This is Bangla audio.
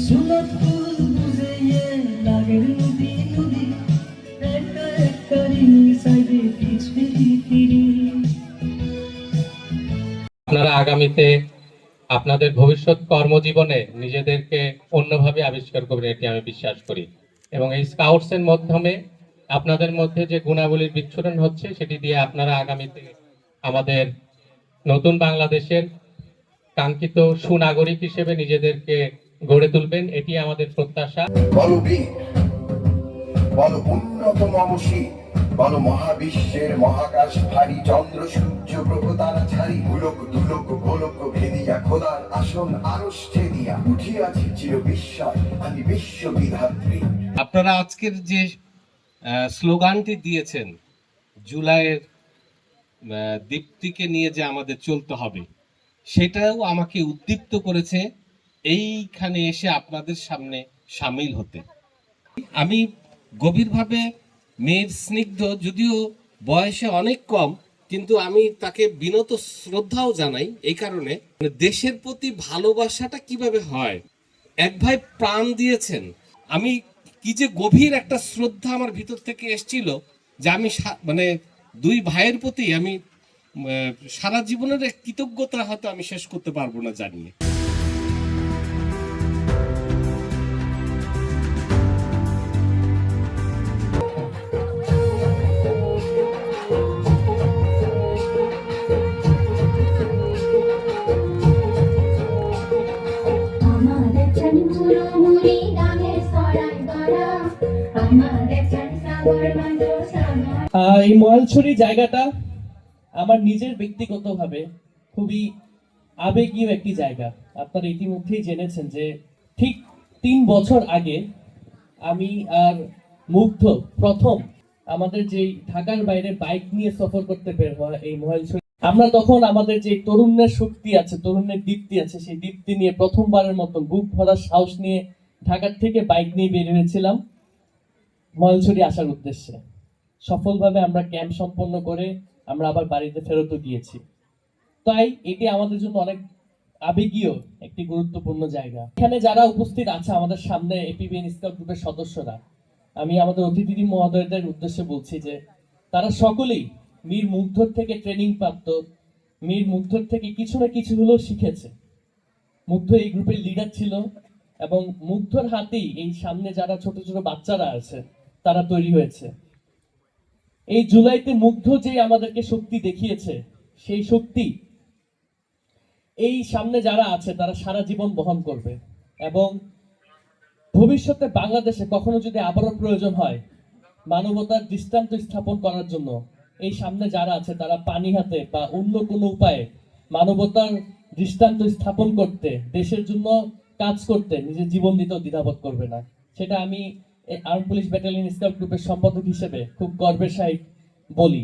सुलभ फूल बुझे ये लागे नदी नदी एका एकारी साइडे बीच फिरी फिरी। আপনারা আগামীতে আপনাদের ভবিষ্যৎ কর্মজীবনে নিজেদেরকে অন্যভাবে আবিষ্কার করবেন, এটি আমি বিশ্বাস করি। এবং এই স্কাউটসের মাধ্যমে আপনাদের মধ্যে যে গুণাবলীর বিচ্ছুরণ হচ্ছে, সেটি দিয়ে আপনারা আগামীতে আমাদের নতুন বাংলাদেশের কাঙ্ক্ষিত সুনাগরিক হিসেবে নিজেদেরকে গড়ে তুলবেন, এটি আমাদের প্রত্যাশা। বলো বীর, বলো উন্নত মমশী, বলো মহাবিশ্বের মহাকাশ ভারী চন্দ্র সূর্য গ্রহ তারা ছাড়ি ভুলক দুলক গোলক ভেদিয়া খোদার আসন আরশ ছেদিয়া উঠিয়াছি চির বিস্ময় আমি বিশ্ব বিধাত্রী। আপনারা আজকের যে স্লোগানটি দিয়েছেন, জুলাইয়ের দীপ্তিকে নিয়ে যে আমাদের চলতে হবে, সেটাও আমাকে উদ্দীপ্ত করেছে এইখানে এসে আপনাদের সামনে সামিল হতে। আমি গভীরভাবে মেয়ের স্নিগ্ধ, যদিও বয়সে অনেক কম, কিন্তু আমি তাকে বিনত শ্রদ্ধাও জানাই। এই কারণে দেশের প্রতি ভালোবাসাটা কিভাবে হয়, এক ভাই প্রাণ দিয়েছেন, আমি কি যে গভীর একটা শ্রদ্ধা আমার ভিতর থেকে এসেছিল, যে আমি মানে দুই ভাইয়ের প্রতি আমি সারা জীবনের কৃতজ্ঞতা হয়তো আমি শেষ করতে পারবো না জানিয়ে। এই মহেলছড়ি জায়গাটা আমার নিজের ব্যক্তিগতভাবে খুবই আবেগীয় একটি জায়গা। আপনারা ইতিমধ্যেই জেনেছেন যে ঠিক 3 বছর আগে আমি আর মুগ্ধ প্রথম আমাদের যে ঢাকার বাইরে বাইক নিয়ে সফর করতে বের হওয়া এই মহেলছড়ি। আমরা তখন আমাদের যে তরুণের শক্তি আছে, তরুণের দীপ্তি আছে, সেই দীপ্তি নিয়ে প্রথমবারের মতো বুক ভরা সাহস নিয়ে ঢাকার থেকে বাইক নিয়ে বের হয়েছিলাম মহেলছড়ি আসার উদ্দেশ্যে। সফলভাবে আমরা ক্যাম্প সম্পন্ন করে আমরা আবার বাড়িতে ফেরতও গিয়েছি। তাই এটি আমাদের জন্য অনেক আবেগীয় একটি গুরুত্বপূর্ণ জায়গা। এখানে যারা উপস্থিত আছে আমাদের সামনে এপিবিএন স্কাউট গ্রুপের সদস্যরা, আমি আমাদের অতিথি মহোদয়দের উদ্দেশ্যে বলছি যে তারা সকলেই মীর মুগ্ধর থেকে ট্রেনিং প্রাপ্ত, মীর মুগ্ধর থেকে কিছু না কিছু হলেও শিখেছে। মুগ্ধ এই গ্রুপের লিডার ছিল এবং মুগ্ধর হাতেই এই সামনে যারা ছোট ছোট বাচ্চারা আছে তারা তৈরি হয়েছে। এই জুলাইতে মুগ্ধ যে আমাদেরকে শক্তি দেখিয়েছে, সেই শক্তি এই সামনে যারা আছে তারা সারা জীবন বহন করবে। এবং ভবিষ্যতে বাংলাদেশে কখনো যদি আবারও প্রয়োজন হয় মানবতার দৃষ্টান্ত স্থাপন করার জন্য, এই সামনে যারা আছে তারা পানি হাতে বা অন্য কোনো উপায়ে মানবতার দৃষ্টান্ত স্থাপন করতে, দেশের জন্য কাজ করতে নিজের জীবন দিতেও দ্বিধাবোধ করবে না। সেটা আমি আর্ম পুলিশ ব্যাটালিয়ন স্কাউট গ্রুপের সম্পাদক হিসেবে খুব গর্বের সহিত বলি।